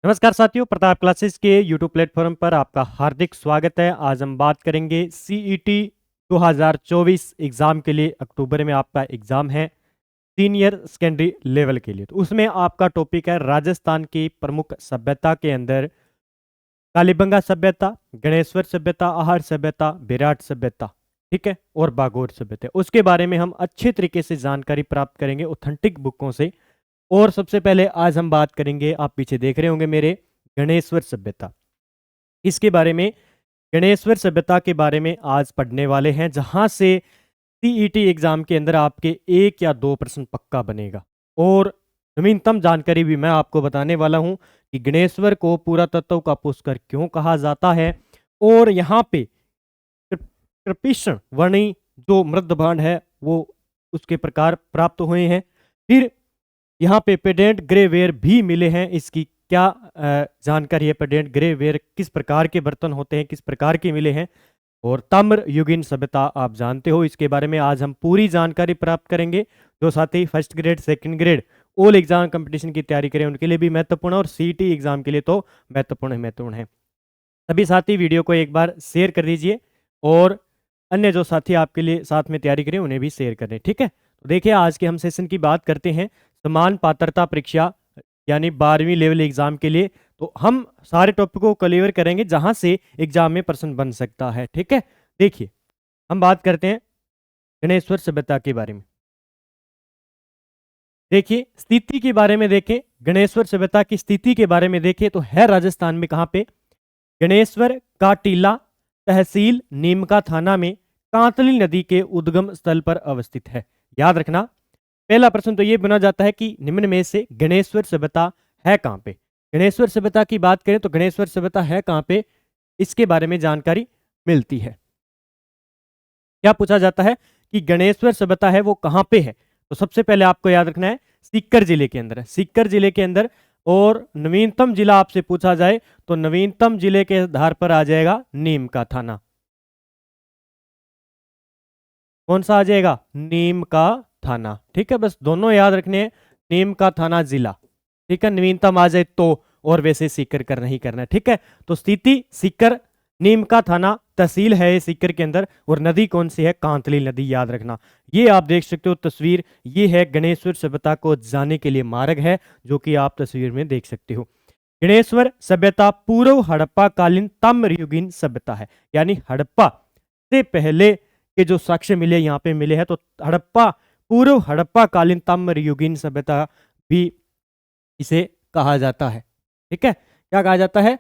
नमस्कार साथियों, प्रताप क्लासेस के यूट्यूब प्लेटफॉर्म पर आपका हार्दिक स्वागत है। आज हम बात करेंगे सीईटी 2024 एग्ज़ाम के लिए। अक्टूबर में आपका एग्ज़ाम है सीनियर सेकेंडरी लेवल के लिए। तो उसमें आपका टॉपिक है राजस्थान की प्रमुख सभ्यता के अंदर कालीबंगा सभ्यता, गणेश्वर सभ्यता, आहर सभ्यता, विराट सभ्यता, ठीक है, और बागोर सभ्यता। उसके बारे में हम अच्छे तरीके से जानकारी प्राप्त करेंगे ऑथेंटिक बुकों से। और सबसे पहले आज हम बात करेंगे, आप पीछे देख रहे होंगे मेरे, गणेश्वर सभ्यता। इसके बारे में, गणेश्वर सभ्यता के बारे में आज पढ़ने वाले हैं, जहां से सीईटी एग्जाम के अंदर आपके 1 या 2 प्रश्न पक्का बनेगा। और नवीनतम जानकारी भी मैं आपको बताने वाला हूं कि गणेश्वर को पुरातत्व का पुष्कर क्यों कहा जाता है, और यहाँ पे कृपीषण वर्णी जो मृदभांड है वो उसके प्रकार प्राप्त हुए हैं। फिर यहाँ पे पेडेंट ग्रेवेयर भी मिले हैं। इसकी क्या जानकारी है, पेडेंट ग्रेवेयर किस प्रकार के बर्तन होते हैं, किस प्रकार के मिले हैं। और ताम्र युगीन सभ्यता आप जानते हो, इसके बारे में आज हम पूरी जानकारी प्राप्त करेंगे। जो साथी first grade, second grade, all exam competition की तैयारी करें उनके लिए भी महत्वपूर्ण है, और सीईटी एग्जाम के लिए तो महत्वपूर्ण है। सभी साथी वीडियो को एक बार शेयर कर दीजिए, और अन्य जो साथी आपके लिए साथ में तैयारी करें उन्हें भी शेयर करें, ठीक है। तो देखिए, आज के हम सेशन की बात करते हैं समान पात्रता परीक्षा यानी 12वीं लेवल एग्जाम के लिए। तो हम सारे टॉपिक को कवर करेंगे जहां से एग्जाम में प्रश्न बन सकता है, ठीक है। देखिए, हम बात करते हैं गणेश्वर सभ्यता के बारे में। देखिए, स्थिति के बारे में देखें, गणेश्वर सभ्यता की स्थिति के बारे में देखें तो है राजस्थान में कहां पे, गणेश्वर का टीला, तहसील नीमका थाना में कांतली नदी के उद्गम स्थल पर अवस्थित है। याद रखना, पहला प्रश्न तो ये बना जाता है कि निम्न में से गणेश्वर सभ्यता है कहां पे। गणेश्वर सभ्यता की बात करें तो गणेश्वर सभ्यता है कहां पे, इसके बारे में जानकारी मिलती है। क्या पूछा जाता है कि गणेश्वर सभ्यता है वो कहां पे है, तो सबसे पहले आपको याद रखना है सीकर जिले के अंदर है, सीकर जिले के अंदर। और नवीनतम जिला आपसे पूछा जाए तो नवीनतम जिले के आधार पर आ जाएगा नीम का थाना। कौन सा आ जाएगा, नीम का थाना, ठीक है। बस दोनों याद रखने हैं, नीम का थाना जिला, ठीक है। नवीनतम आ जाए तो, और वैसे सीकर करना ही करना है, ठीक है। तो स्थिति सीकर, नीम का थाना तहसील है ये सीकर के अंदर, और नदी कौन सी है, कांतली नदी, याद रखना। ये आप देख सकते हो तस्वीर, ये है गणेश्वर सभ्यता को जाने के लिए मार्ग है, जो कि आप तस्वीर में देख सकते हो। गणेश्वर सभ्यता पूर्व हड़प्पा कालीन ताम्रयुगीन सभ्यता है, यानी हड़प्पा से पहले के जो साक्ष्य मिले यहाँ पे मिले हैं, तो हड़प्पा, पूर्व हड़प्पा कालीन ताम्रयुगीन सभ्यता भी इसे कहा जाता है, ठीक है। क्या कहा जाता है,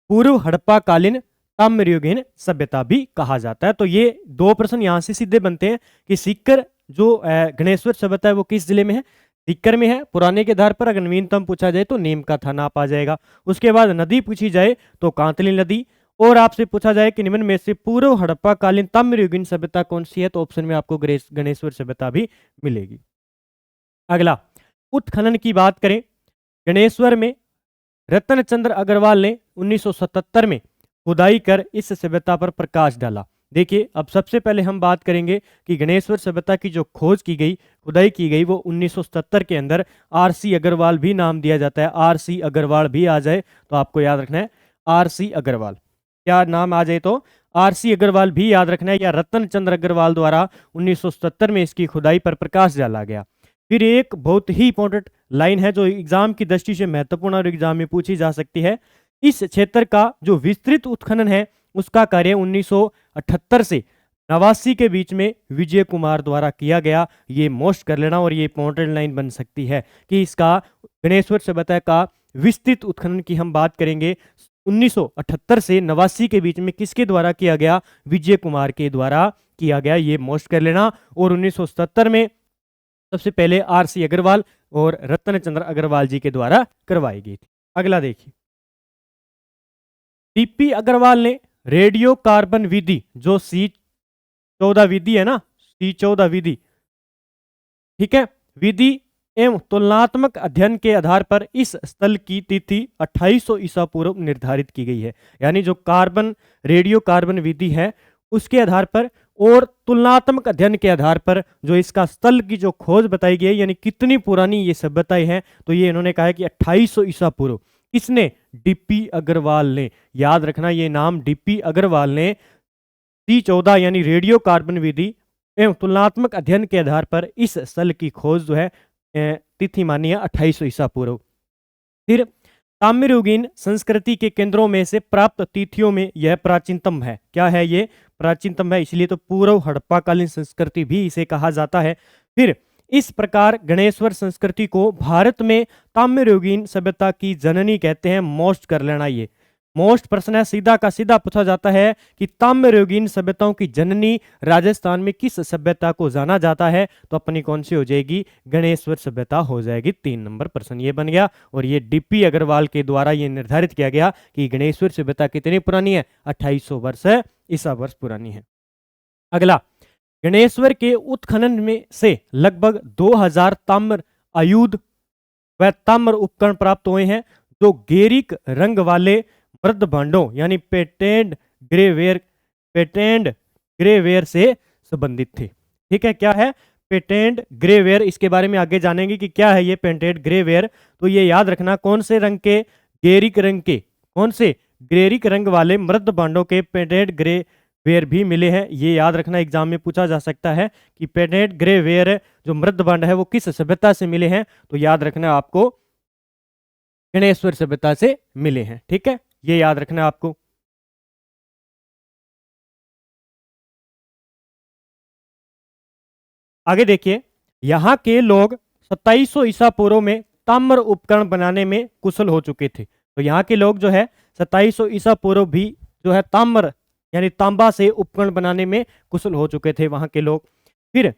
पूर्व हड़प्पा कालीन ताम्रयुगीन सभ्यता भी कहा जाता है। तो ये 2 प्रश्न यहां से सीधे बनते हैं कि सीकर जो गणेश्वर सभ्यता है वो किस जिले में है, सीकर में है। पुराने के आधार पर अगर नवीनतम पूछा जाए तो नीम का थाना आप आ जाएगा। उसके बाद नदी पूछी जाए तो कांतली नदी, और आपसे पूछा जाए कि निम्न में से पूर्व हड़प्पा कालीन ताम्रयुगीन सभ्यता कौन सी है, तो ऑप्शन में आपको गणेश्वर सभ्यता भी मिलेगी। अगला, उत्खनन की बात करें, गणेश्वर में रतन चंद्र अग्रवाल ने 1977 में खुदाई कर इस सभ्यता पर प्रकाश डाला। देखिए, अब सबसे पहले हम बात करेंगे कि गणेश्वर सभ्यता की जो खोज की गई, खुदाई की गई, वो 1977 के अंदर आरसी अग्रवाल भी नाम दिया जाता है। आरसी अग्रवाल भी आ जाए तो आपको याद रखना है आरसी अग्रवाल, क्या नाम आ जाए तो आरसी अग्रवाल भी याद रखना है, या रतन चंद्र अग्रवाल द्वारा 1977 में इसकी खुदाई पर प्रकाश डाला गया। फिर एक बहुत ही इंपॉर्टेंट लाइन है जो एग्जाम की दृष्टि से महत्वपूर्ण और एग्जाम में पूछी जा सकती है। इस क्षेत्र का जो विस्तृत उत्खनन है उसका कार्य 1978 से 89 के बीच में विजय कुमार द्वारा किया गया। ये मोस्ट कर लेना, और ये इंपॉर्टेंट लाइन बन सकती है कि इसका गणेश्वर सभ्यता का विस्तृत उत्खनन की हम बात करेंगे 1978 से 89 के बीच में किसके द्वारा किया गया, विजय कुमार के द्वारा किया गया। ये मोस्ट कर लेना। और 1977 में सबसे पहले आरसी अग्रवाल और रतन चंद्र अग्रवाल जी के द्वारा करवाई गई थी। अगला देखिए, टीपी अग्रवाल ने रेडियो कार्बन विधि, जो C14 विधि है ना, C14 विधि, ठीक है, विधि एवं तुलनात्मक अध्ययन के आधार पर इस स्थल की तिथि 2800 ईसा पूर्व निर्धारित की गई है। यानी जो कार्बन, रेडियो कार्बन विधि है, उसके आधार पर और तुलनात्मक अध्ययन के आधार पर जो इसका स्थल की जो खोज बताई गई है, यानी कितनी पुरानी ये सभ्यताएं हैं, तो ये इन्होंने कहा है कि 2800 ईसा पूर्व। किसने? डीपी अग्रवाल ने। याद रखना ये नाम, डीपी अग्रवाल ने C14 यानी रेडियो कार्बन विधि एवं तुलनात्मक अध्ययन के आधार पर इस स्थल की खोज जो है तिथि मानी है 2800 ईसा पूर्व। फिर ताम्रयुगीन संस्कृति के केंद्रों में से प्राप्त तिथियों में यह प्राचीनतम है। क्या है ये? प्राचीनतम है, इसलिए तो पूर्व हड़प्पाकालीन संस्कृति भी इसे कहा जाता है। फिर इस प्रकार गणेश्वर संस्कृति को भारत में ताम्रयुगीन सभ्यता की जननी कहते हैं। मोस्ट कर लेना, ये मोस्ट प्रश्न है, सीधा का सीधा पूछा जाता है कि ताम्रयुगीन सभ्यताओं की जननी राजस्थान में किस सभ्यता को जाना जाता है? तो अपनी कौन सी हो जाएगी? गणेश्वर सभ्यता हो जाएगी। 3 नंबर प्रश्न ये बन गया। और ये डीपी अग्रवाल के द्वारा ये निर्धारित किया गया कि गणेश्वर सभ्यता कितनी पुरानी है? 2800 वर्ष ईसा वर्ष पुरानी है। अगला, गणेश्वर के उत्खनन में से लगभग 2000 ताम्र आयुध व ताम्र उपकरण प्राप्त हुए हैं जो गेरिक रंग वाले मृद भांडों यानी पेटेंट ग्रेवेयर से संबंधित थे। ठीक है, क्या है? Patent grey ware. इसके बारे में आगे जानेंगे कि क्या है ये पेटेंट ग्रेवेयर। तो ये याद रखना, कौन से रंग के? गेरिक रंग के। कौन से? गेरिक रंग वाले मृद भांडों के पेटेंट ग्रेवेयर भी मिले हैं। ये याद रखना, एग्जाम में पूछा जा सकता है कि पेटेंट ग्रेवेयर जो मृद भांड है वो किस सभ्यता से मिले हैं? तो याद रखना आपको गणेश्वर सभ्यता से मिले हैं। ठीक है, ये याद रखना आपको। आगे देखिए, यहां के लोग 2700 ईसा पूर्व में ताम्र उपकरण बनाने में कुशल हो चुके थे। तो यहाँ के लोग जो है 2700 ईसा पूर्व भी जो है ताम्र यानी तांबा से उपकरण बनाने में कुशल हो चुके थे वहां के लोग। फिर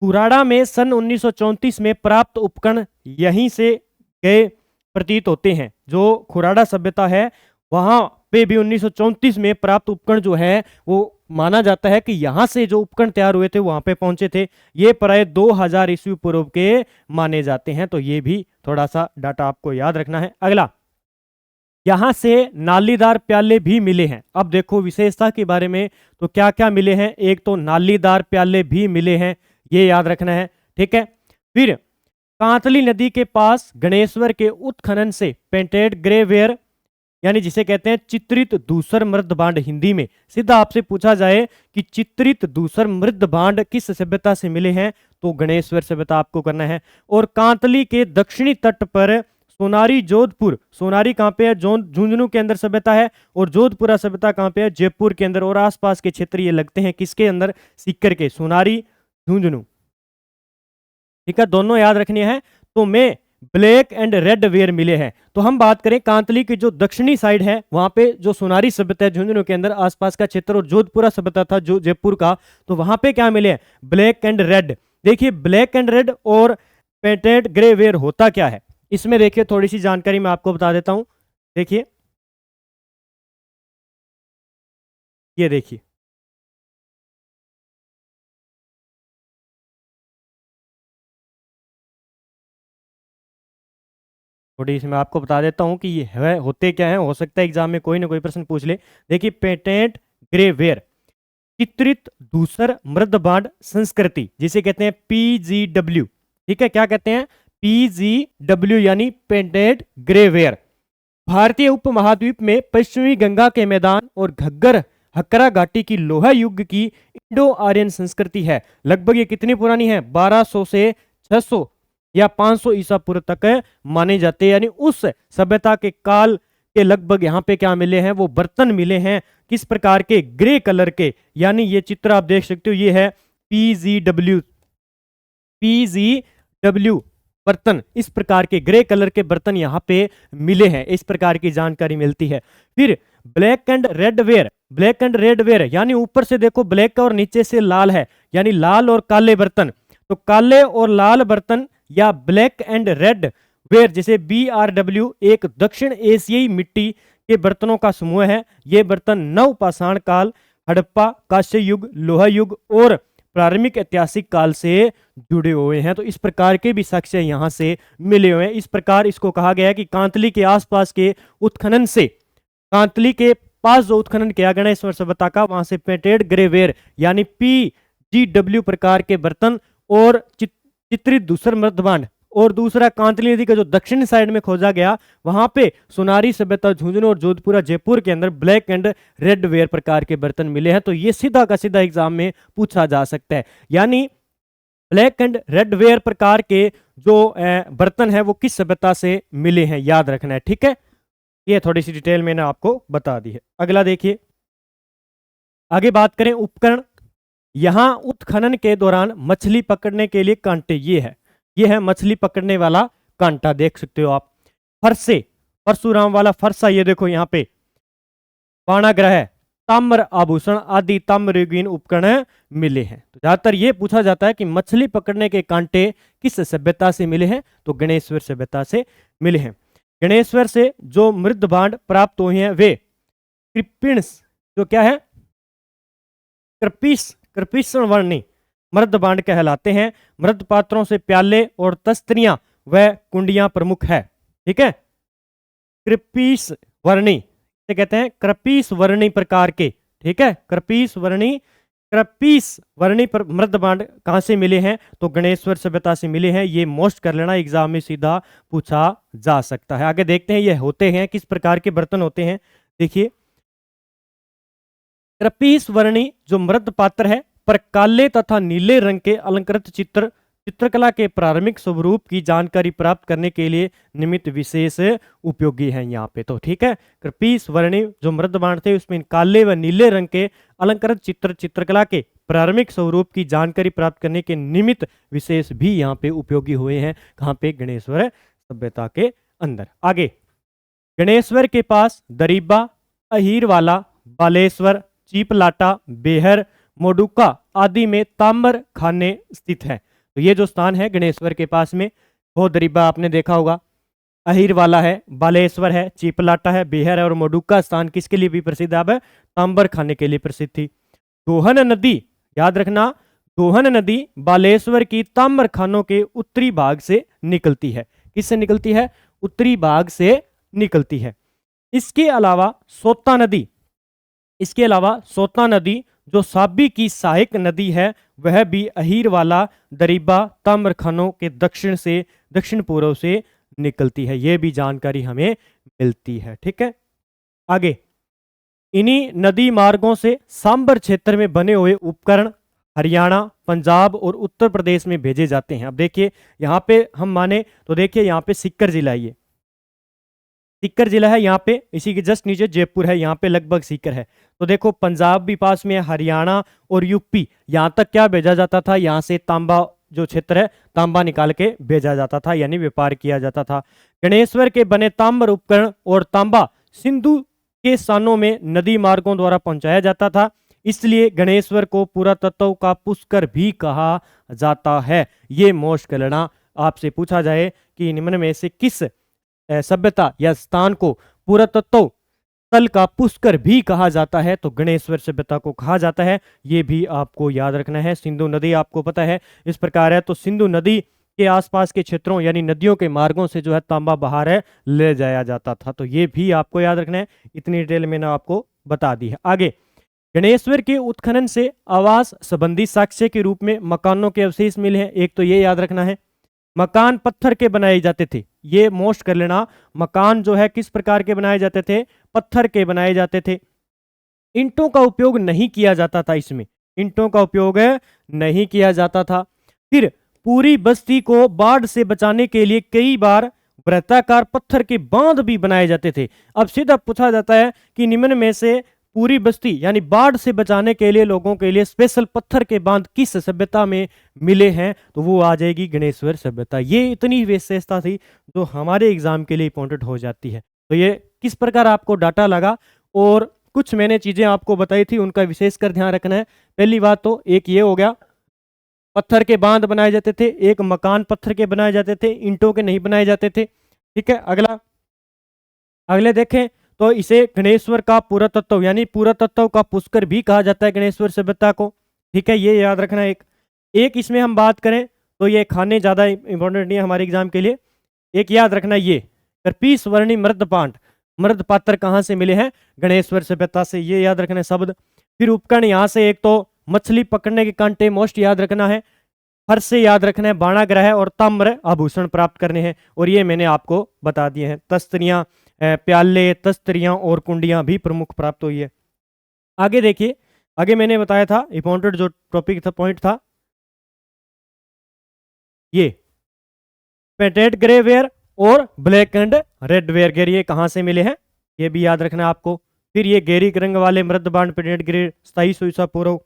कुराड़ा में सन 1934 में प्राप्त उपकरण यहीं से गए प्रतीत होते हैं। जो खुराड़ा सभ्यता है वहां पे भी 1934 में प्राप्त उपकरण जो है वो माना जाता है कि यहां से जो उपकरण तैयार हुए थे वहां पे पहुंचे थे। ये प्राय 2000 ईस्वी पूर्व के माने जाते हैं। तो ये भी थोड़ा सा डाटा आपको याद रखना है। अगला, यहां से नालीदार प्याले भी मिले हैं। अब देखो विशेषता के बारे में, तो क्या क्या मिले हैं? एक तो नालीदार प्याले भी मिले हैं, ये याद रखना है। ठीक है, फिर कांतली नदी के पास गणेश्वर के उत्खनन से पेंटेड ग्रेवेयर यानी जिसे कहते हैं चित्रित दूसर मृद भांड, हिंदी में सीधा आपसे पूछा जाए कि चित्रित दूसर मृद भांड किस सभ्यता से मिले हैं, तो गणेश्वर सभ्यता आपको करना है। और कांतली के दक्षिणी तट पर सोनारी जोधपुर, सोनारी कहाँ पे है? झुंझुनू के अंदर सभ्यता है। और जोधपुरा सभ्यता कहाँ पे है? जयपुर के अंदर। और आसपास के क्षेत्र ये लगते हैं किसके अंदर? सीकर के, सोनारी झुंझुनू। ठीक है, दोनों याद रखने हैं। तो मैं ब्लैक एंड रेड वेयर मिले हैं। तो हम बात करें कांतली की जो दक्षिणी साइड है वहां पे जो सोनारी सभ्यता है झुंझुनू के अंदर आसपास का क्षेत्र, और जोधपुरा सभ्यता था जो जयपुर का, तो वहां पे क्या मिले हैं? Black and red. देखिए ब्लैक एंड रेड और पेंटेड ग्रे वेयर होता क्या है इसमें, देखिए थोड़ी सी जानकारी मैं आपको बता देता हूं। देखिए ये देखिए, थोड़ी सी मैं आपको बता देता हूं कि ये है होते क्या है। हो सकता है एग्जाम में कोई ना कोई प्रश्न पूछ ले। देखिए पेटेंट ग्रे वेयर चित्रित दूसर मृद भांड संस्कृति, जिसे कहते हैं PGW। ठीक है, क्या कहते हैं? PGW यानी पेंटेड ग्रेवेयर। भारतीय उपमहाद्वीप में पश्चिमी गंगा के मैदान और घग्गर हकरा घाटी की लोहा युग की इंडो आर्यन संस्कृति है। लगभग ये कितनी पुरानी है? 1200 से 600 या 500 ईसा पूर्व तक माने जाते हैं। यानी उस सभ्यता के काल के लगभग यहाँ पे क्या मिले हैं? वो बर्तन मिले हैं। किस प्रकार के? ग्रे कलर के। यानी ये चित्र आप देख सकते हो, ये है PGW बर्तन। इस प्रकार के ग्रे कलर के बर्तन यहाँ पे मिले हैं, इस प्रकार की जानकारी मिलती है। फिर black and red ware, black and red ware यानी ऊपर से देखो ब्लैक और नीचे से लाल है, यानी लाल और काले बर्तन। तो काले और लाल बर्तन या ब्लैक एंड रेड वेयर जिसे BRW एक दक्षिण एशियाई मिट्टी के बर्तनों का समूह है। ये बर्तन नवपाषाण काल, हड़प्पा, कांस्य युग, लोहा युग और प्रारंभिक ऐतिहासिक काल से जुड़े हुए हैं। तो इस प्रकार के भी साक्ष्य यहाँ से मिले हुए हैं। इस प्रकार इसको कहा गया है कि कांतली के आसपास के उत्खनन से, कांतली के पास जो उत्खनन किया गणेश्वर सभ्यता का, वहां से पेंटेड ग्रेवेयर यानी PGW प्रकार के बर्तन और चित्रित दूसर मृदभांड, और दूसरा कांतली नदी का जो दक्षिणी साइड में खोजा गया, वहां पे सुनारी सभ्यता झुंझुनू और जोधपुरा जयपुर के अंदर ब्लैक एंड रेड वेयर प्रकार के बर्तन मिले हैं। तो ये सीधा का सीधा एग्जाम में पूछा जा सकता है। यानी ब्लैक एंड रेड वेयर प्रकार के जो बर्तन है वो किस सभ्यता से मिले हैं, याद रखना है, ठीक है। ये थोड़ी सी डिटेल मैंने आपको बता दी है। अगला देखिए, आगे बात करें उपकरण। यहां उत्खनन के दौरान मछली पकड़ने के लिए कांटे, ये है मछली पकड़ने वाला कांटा, देख सकते हो आप। फरसे, परशुराम वाला फरसा, ये देखो यहाँ पे। पाणाग्रह, ताम्र आभूषण आदि ताम्रयुगीन उपकरण मिले हैं। तो ज्यादातर ये पूछा जाता है कि मछली पकड़ने के कांटे किस सभ्यता से मिले हैं, तो गणेश्वर सभ्यता से मिले हैं। गणेश्वर से जो मृद भांड प्राप्त हुए हैं वे कृपिण्स, जो क्या है, कृपीषण वर्णी मृद भांड कहलाते हैं। मृद पात्रों से प्याले और तस्तरियां व कुंडियां प्रमुख है, ठीक है। कृपीस वर्णी से कहते हैं कृपीस वर्णी प्रकार के, ठीक है। कृपीस वर्णी पर मृद भांड कहां से मिले हैं, तो गणेश्वर सभ्यता से मिले हैं। ये मोस्ट कर लेना, एग्जाम में सीधा पूछा जा सकता है। आगे देखते हैं ये होते हैं किस प्रकार के बर्तन होते हैं। देखिए, कृपीस वर्णी जो मृद पात्र है पर काले तथा नीले रंग के अलंकृत चित्रकला के प्रारंभिक स्वरूप की जानकारी प्राप्त करने के लिए निमित्त विशेष उपयोगी है यहाँ पे, तो ठीक है। कृपीस वर्णी जो मृद भांड थे उसमें काले व नीले रंग के अलंकृत चित्रकला के प्रारंभिक स्वरूप की जानकारी प्राप्त करने के निमित्त विशेष भी यहाँ पे उपयोगी हुए हैं। कहाँ पे, गणेश्वर सभ्यता के अंदर। आगे, गणेश्वर के पास दरीबा, अहीरवाला, बालेश्वर, चीपलाटा, बेहर, मोडुका आदि में ताम्र खाने स्थित है। तो ये जो स्थान है गणेश्वर के पास में, वो दरीबा आपने देखा होगा, अहीरवाला है, बालेश्वर है, चीपलाटा है, बेहर है, और मोडुका स्थान किसके लिए भी प्रसिद्ध है, अब ताम्र खाने के लिए प्रसिद्ध थी। दोहन नदी, याद रखना, दोहन नदी बालेश्वर की ताम्र खानों के उत्तरी भाग से निकलती है। किससे निकलती है, उत्तरी भाग से निकलती है। इसके अलावा सोता नदी जो साबी की सहायक नदी है, वह भी अहीरवाला दरीबा ताम्र खानों के दक्षिण पूर्व से निकलती है। यह भी जानकारी हमें मिलती है, ठीक है। आगे, इन्हीं नदी मार्गों से सांबर क्षेत्र में बने हुए उपकरण हरियाणा, पंजाब और उत्तर प्रदेश में भेजे जाते हैं। अब देखिए यहाँ पे हम माने तो देखिए यहाँ पे सीकर जिला, ये सीकर जिला है, यहाँ पे इसी के जस्ट नीचे जयपुर है, यहाँ पे लगभग सीकर है। तो देखो पंजाब भी पास में है, हरियाणा और यूपी, यहाँ तक क्या भेजा जाता था, यहाँ से तांबा जो क्षेत्र है तांबा निकाल के भेजा जाता था, यानी व्यापार किया जाता था। गणेश्वर के बने ताम्र उपकरण और तांबा सिंधु के स्थानों में नदी मार्गों द्वारा पहुंचाया जाता था, इसलिए गणेश्वर को पुरातत्व का पुष्कर भी कहा जाता है। ये मोस्ट करना, आपसे पूछा जाए कि निम्न में से किस सभ्यता या स्थान को पुरातत्व स्थल का पुष्कर भी कहा जाता है, तो गणेश्वर सभ्यता को कहा जाता है। ये भी आपको याद रखना है। सिंधु नदी आपको पता है इस प्रकार है, तो सिंधु नदी के आसपास के क्षेत्रों यानी नदियों के मार्गों से जो है तांबा बाहर है ले जाया जाता था, तो ये भी आपको याद रखना है। इतनी डिटेल मैंने आपको बता दी है। आगे, गणेश्वर के उत्खनन से आवास संबंधी साक्ष्य के रूप में मकानों के अवशेष मिले हैं। एक तो ये याद रखना है, मकान पत्थर के बनाए जाते थे, ये मोस्ट कर लेना। मकान जो है किस प्रकार के बनाए जाते थे, पत्थर के बनाए जाते थे। ईंटों का उपयोग नहीं किया जाता था, इसमें ईंटों का उपयोग नहीं किया जाता था। फिर पूरी बस्ती को बाढ़ से बचाने के लिए कई बार वृत्ताकार पत्थर के बांध भी बनाए जाते थे। अब सीधा पूछा जाता है कि निम्न में से पूरी बस्ती यानी बाढ़ से बचाने के लिए लोगों के लिए स्पेशल पत्थर के बांध किस सभ्यता में मिले हैं, तो वो आ जाएगी गणेश्वर सभ्यता। ये इतनी विशेषता थी जो हमारे एग्जाम के लिए इंपॉर्टेंट हो जाती है। तो ये किस प्रकार आपको डाटा लगा और कुछ मैंने चीजें आपको बताई थी, उनका विशेषकर ध्यान रखना है। पहली बात तो एक ये हो गया, पत्थर के बांध बनाए जाते थे। एक, मकान पत्थर के बनाए जाते थे, ईंटों के नहीं बनाए जाते थे, ठीक है। अगले देखें तो इसे गणेश्वर का पुरातत्व यानी पुरातत्व का पुष्कर भी कहा जाता है गणेश्वर सभ्यता को, ठीक है। ये याद रखना। एक इसमें हम बात करें तो ये खाने ज्यादा इंपॉर्टेंट नहीं है हमारे एग्जाम के लिए। एक याद रखना, ये कृपीस वर्णी मृद पांड मृद पात्र कहाँ से मिले हैं? गणेश्वर सभ्यता से, ये याद रखना है शब्द। फिर उपकरण यहाँ से एक तो मछली पकड़ने के कांटे मोस्ट याद रखना है, फर्श से याद रखना है बाणाग्रह और ताम्र आभूषण प्राप्त करने हैं, और ये मैंने आपको बता दिए हैं। तस्तरियां, प्याले, तस्तरियां और कुंडियां भी प्रमुख प्राप्त हुई है। आगे देखिए, आगे मैंने बताया था इंपॉर्टेंट जो टॉपिक था, पॉइंट था ये पेटेंट ग्रे वेयर और ब्लैक एंड रेड वेयर गेर, ये कहाँ से मिले हैं ये भी याद रखना है आपको। फिर ये गेरी रंग वाले मृद बाण पेटेंट ग्रे 2700 ईसा पूर्व।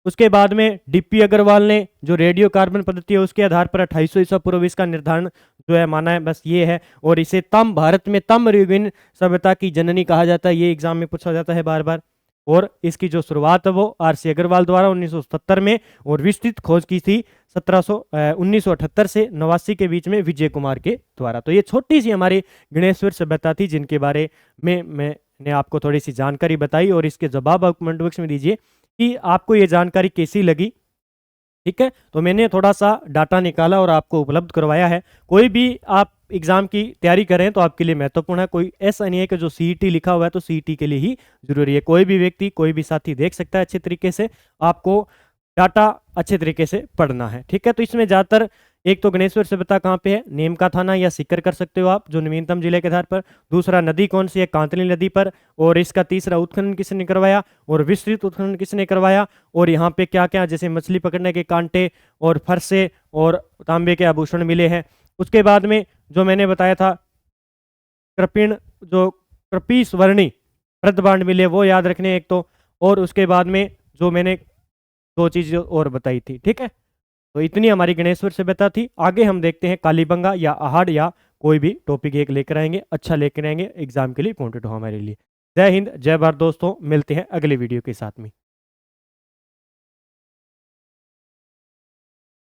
उसके बाद में डीपी अग्रवाल ने जो रेडियो कार्बन पद्धति है उसके आधार पर 2800 ईसा पूर्व इसका निर्धारण जो है माना है, बस ये है। और इसे तम भारत में तम्रयुगीन सभ्यता की जननी कहा जाता है, ये एग्जाम में पूछा जाता है बार बार। और इसकी जो शुरुआत है वो आर.सी. अग्रवाल द्वारा 1977 में, और विस्तृत खोज की थी 1978 से 89 के बीच में विजय कुमार के द्वारा। तो ये छोटी सी हमारी गणेश्वर सभ्यता थी जिनके बारे में मैंने आपको थोड़ी सी जानकारी बताई, और इसके जवाब आप कमेंट बॉक्स में दीजिए कि आपको ये जानकारी कैसी लगी। ठीक है, तो मैंने थोड़ा सा डाटा निकाला और आपको उपलब्ध करवाया है। कोई भी आप एग्जाम की तैयारी करें तो आपके लिए महत्वपूर्ण है, कोई ऐसा नहीं है कि जो सीईटी लिखा हुआ है तो सीईटी के लिए ही जरूरी है। कोई भी व्यक्ति, कोई भी साथी देख सकता है अच्छे तरीके से, आपको डाटा अच्छे तरीके से पढ़ना है। ठीक है, तो इसमें ज़्यादातर एक तो गणेश्वर सभ्यता कहाँ पे है, नीम का थाना या सीकर कर सकते हो आप, जो नवीनतम जिले के आधार पर। दूसरा नदी कौन सी है, कांतली नदी पर। और इसका तीसरा उत्खनन किसने करवाया, और विस्तृत उत्खनन किसने करवाया, और यहाँ पे क्या क्या जैसे मछली पकड़ने के कांटे और फरसे और तांबे के आभूषण मिले हैं। उसके बाद में जो मैंने बताया था कृपिण, जो कृपीस वर्णी मृदबांड मिले वो याद रखने एक तो, और उसके बाद में जो मैंने दो चीज़ और बताई थी। ठीक है, तो इतनी हमारी गणेश्वर सभ्यता थी। आगे हम देखते हैं कालीबंगा या आहड़ या कोई भी टॉपिक एक लेकर आएंगे, अच्छा लेकर आएंगे, एग्जाम के लिए इंपॉर्टेंट हो हमारे लिए। जय हिंद, जय भारत दोस्तों, मिलते हैं अगले वीडियो के साथ में।